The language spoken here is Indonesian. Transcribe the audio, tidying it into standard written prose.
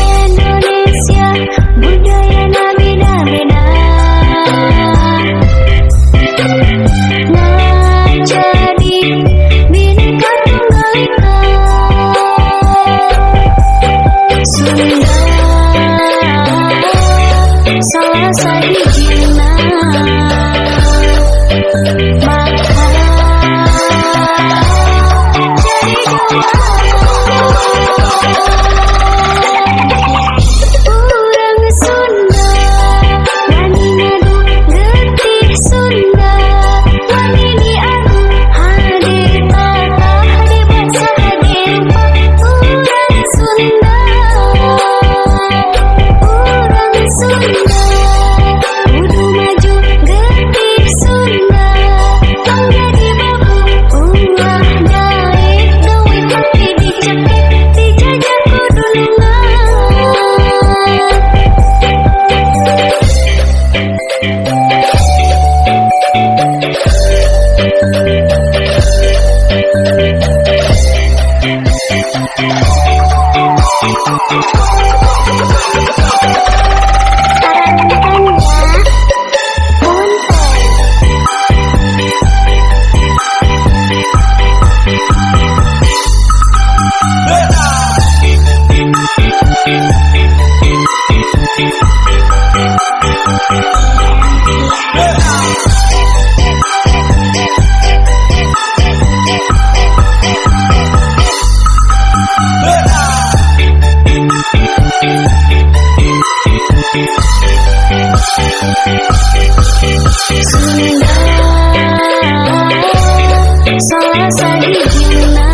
Indonesia, budayana beda-beda. Ngajadi, bhinéka tunggal ika. Sunda, salah sahijina. Bakal, jadi Urang Sunda, wani ngadu, Getih Sunda, wani diadu, Hadé, tata, Hadé, basa, Hadé, rupa. Urang Sunda, kudu maju, Getih Sunda, tong jadi babu, ulah daik, duit tapi dicekik, dijajah kudu nunggah. Sunda, salah sahijina.